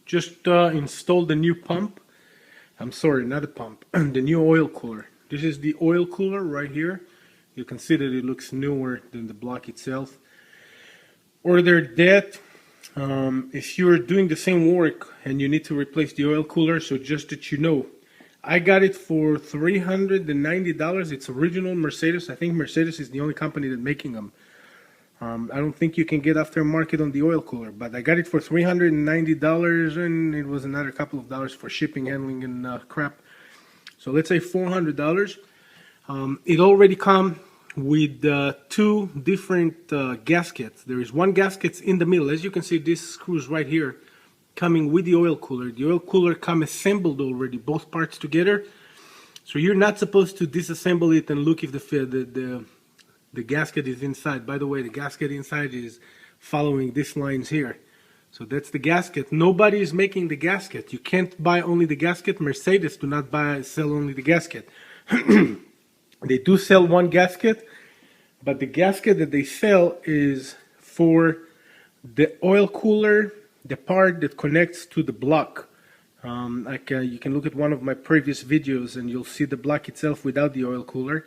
Just installed the new pump. I'm sorry, not a pump, the new oil cooler. This is the oil cooler right here. You can see that it looks newer than the block itself. Ordered that. If you're doing the same work and you need to replace the oil cooler, so just that you know, I got it for $390. It's original Mercedes. I think Mercedes is the only company that's making them. I don't think you can get aftermarket on the oil cooler, but I got it for $390, and it was another couple of dollars for shipping, handling, and crap. So let's say $400. It already comes with two different gaskets. There is one gasket in the middle. As you can see, this screws right here, coming with the oil cooler. The oil cooler comes assembled already, both parts together. So you're not supposed to disassemble it and look if the gasket is inside. By the way, the gasket inside is following these lines here. So that's the gasket. Nobody is making the gasket. You can't buy only the gasket. Mercedes do not sell only the gasket. They do sell one gasket, but the gasket that they sell is for the oil cooler, the part that connects to the block. You can look at one of my previous videos and you'll see the block itself without the oil cooler.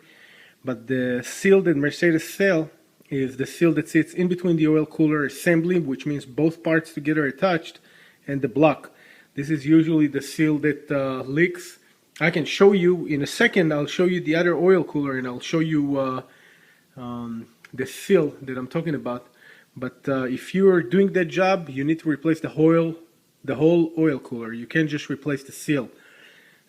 But the seal that Mercedes sell is the seal that sits in between the oil cooler assembly, which means both parts together are attached, and the block. This is usually the seal that leaks. I can show you in a second. I'll show you the other oil cooler and I'll show you the seal that I'm talking about. But if you're doing that job, you need to replace the whole oil cooler. You can't just replace the seal.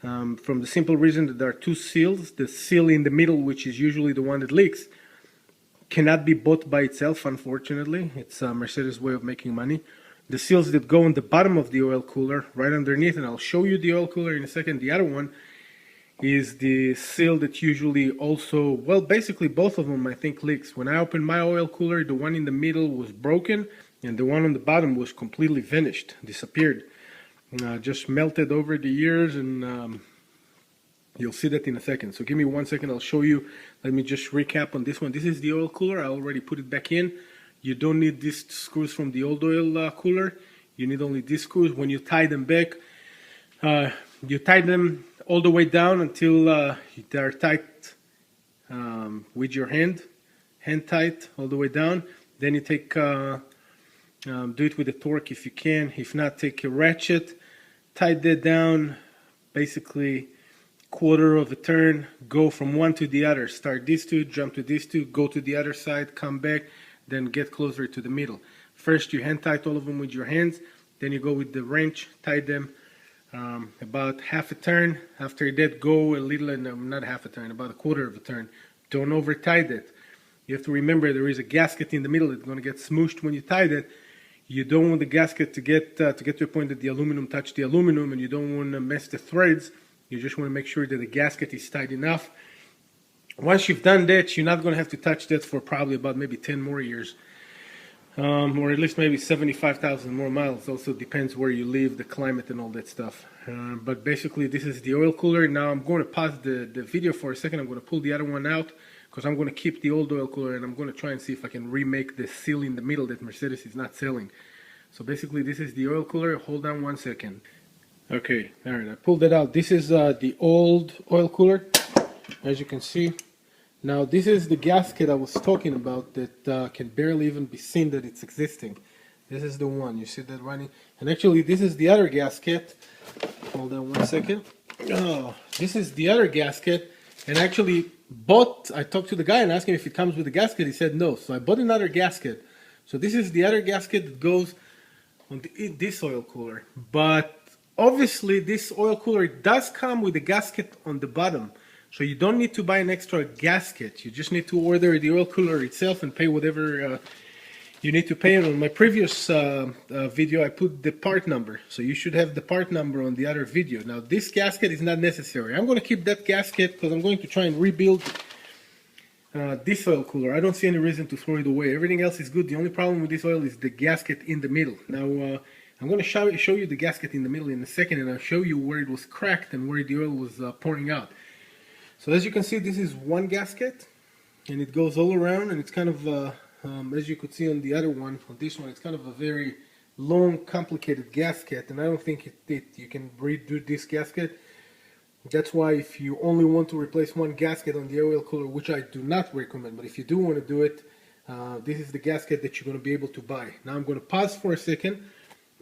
From the simple reason that there are two seals. The seal in the middle, which is usually the one that leaks, cannot be bought by itself, unfortunately. It's a Mercedes way of making money. The seals that go on the bottom of the oil cooler, right underneath, and I'll show you the oil cooler in a second. The other one is the seal that usually also, well, basically both of them I think leaks. When I opened my oil cooler, the one in the middle was broken and the one on the bottom was completely vanished, disappeared. Just melted over the years, and you'll see that in a second. So give me 1 second, I'll show you. Let me just recap on this one. This is the oil cooler. I already put it back in. You don't need these screws from the old oil cooler. You need only these screws. When you tie them back, you tie them all the way down until they're tight with your hand tight all the way down. Then you take do it with a torque if you can. If not, take a ratchet, tie that down, basically quarter of a turn, go from one to the other. Start these two, jump to these two, go to the other side, come back, then get closer to the middle. First you hand tight all of them with your hands, then you go with the wrench, tie them about half a turn. After that, go a little, not half a turn, about a quarter of a turn. Don't over tie that. You have to remember there is a gasket in the middle that's going to get smooshed when you tie that. You don't want the gasket to get to a point that the aluminum touch the aluminum, and you don't want to mess the threads. You just want to make sure that the gasket is tight enough. Once you've done that, you're not going to have to touch that for probably about maybe 10 more years. Or at least maybe 75,000 more miles. Also depends where you live, the climate and all that stuff. But basically this is the oil cooler. Now I'm going to pause the video for a second. I'm going to pull the other one out because I'm going to keep the old oil cooler and I'm going to try and see if I can remake the seal in the middle that Mercedes is not selling. So basically this is the oil cooler. Hold on 1 second. Okay, alright, I pulled it out. This is the old oil cooler, as you can see. Now this is the gasket I was talking about that can barely even be seen that it's existing. This is the one, you see that running? And actually this is the other gasket. Hold on 1 second. Oh, this is the other gasket, and actually I talked to the guy and asked him if it comes with the gasket. He said no, so I bought another gasket. So this is the other gasket that goes on this oil cooler. But obviously this oil cooler does come with a gasket on the bottom. So you don't need to buy an extra gasket. You just need to order the oil cooler itself and pay whatever you need to pay. On my previous video I put the part number. So you should have the part number on the other video. Now this gasket is not necessary. I'm going to keep that gasket because I'm going to try and rebuild this oil cooler. I don't see any reason to throw it away. Everything else is good. The only problem with this oil is the gasket in the middle. Now I'm going to show you the gasket in the middle in a second, and I'll show you where it was cracked and where the oil was pouring out. So as you can see, this is one gasket, and it goes all around, and it's kind of, as you could see on the other one, on this one, it's kind of a very long complicated gasket, and I don't think you can redo this gasket. That's why if you only want to replace one gasket on the oil cooler, which I do not recommend, but if you do want to do it, this is the gasket that you're going to be able to buy. Now I'm going to pause for a second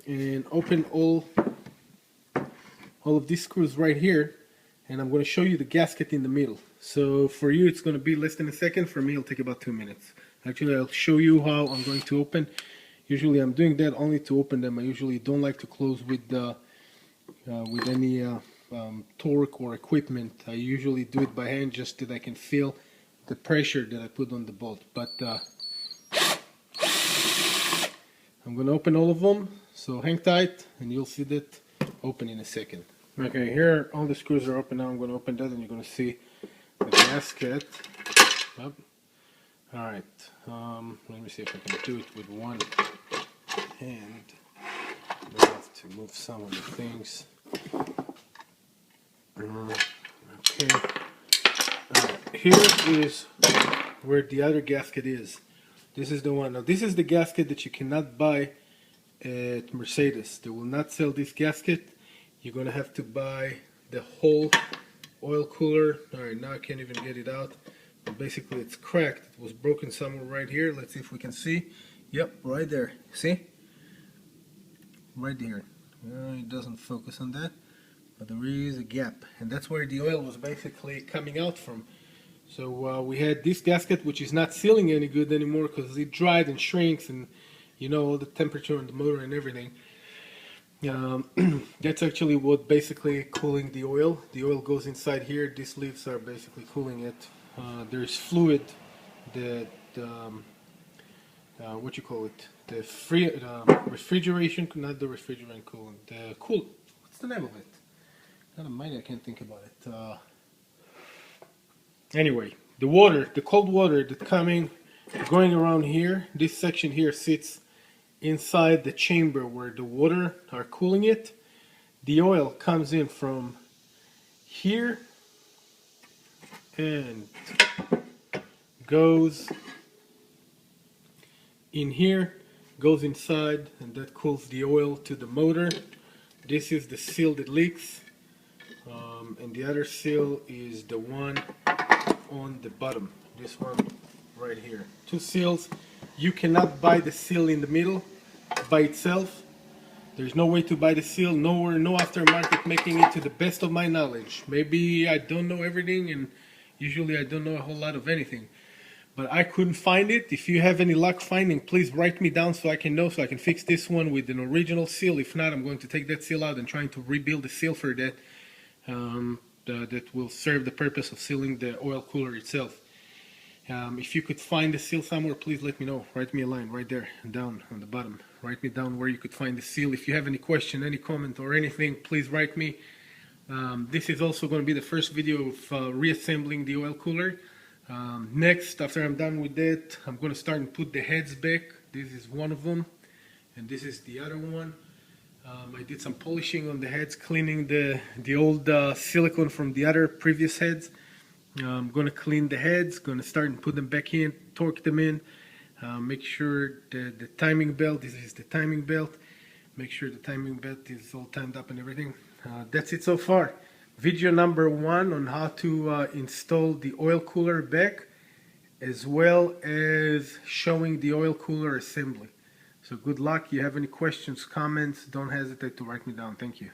and open all of these screws right here, and I'm going to show you the gasket in the middle. So for you it's going to be less than a second. For me it'll take about 2 minutes. Actually, I'll show you how I'm going to open. Usually I'm doing that only to open them. I usually don't like to close with any torque or equipment. I usually do it by hand just that I can feel the pressure that I put on the bolt. But I'm going to open all of them, so hang tight and you'll see that open in a second. Okay, here all the screws are open now. I'm going to open that and you're going to see the gasket. Up. Alright, let me see if I can do it with one hand. I have to move some of the things. Okay, here is where the other gasket is. This is the one. Now this is the gasket that you cannot buy at Mercedes. They will not sell this gasket. You're going to have to buy the whole oil cooler. Alright, now I can't even get it out. But basically it's cracked. It was broken somewhere right here. Let's see if we can see. Yep, right there. See? Right there. It doesn't focus on that, but there is a gap, and that's where the oil was basically coming out from. So we had this gasket, which is not sealing any good anymore because it dried and shrinks, and you know, all the temperature on the motor and everything. That's actually what basically cooling the oil. The oil goes inside here. These leaves are basically cooling it. There's fluid that what you call it? The refrigeration, not the refrigerant coolant. The cool. What's the name of it? God almighty, I can't think about it. Anyway, the water, the cold water that going around here. This section here sits inside the chamber where the water are cooling it. The oil comes in from here and goes in here, goes inside, and that cools the oil to the motor. This is the seal that leaks, and the other seal is the one on the bottom. This one right here. Two seals. You cannot buy the seal in the middle by itself. There's no way to buy the seal, nowhere, no aftermarket making it, to the best of my knowledge. Maybe I don't know everything, and usually I don't know a whole lot of anything. But I couldn't find it. If you have any luck finding, please write me down so I can know, so I can fix this one with an original seal. If not, I'm going to take that seal out and trying to rebuild the seal for that. That will serve the purpose of sealing the oil cooler itself. If you could find the seal somewhere, please let me know. Write me a line right there and down on the bottom. Write me down where you could find the seal. If you have any question, any comment or anything, please write me. This is also going to be the first video of reassembling the oil cooler. Next, after I'm done with that, I'm going to start and put the heads back. This is one of them, and this is the other one. I did some polishing on the heads, cleaning the old silicone from the other previous heads. I'm going to clean the heads, going to start and put them back in, torque them in, make sure the timing belt, this is the timing belt, make sure the timing belt is all timed up and everything. That's it so far. Video number 1 on how to install the oil cooler back, as well as showing the oil cooler assembly. So good luck. You have any questions, comments, don't hesitate to write me down. Thank you.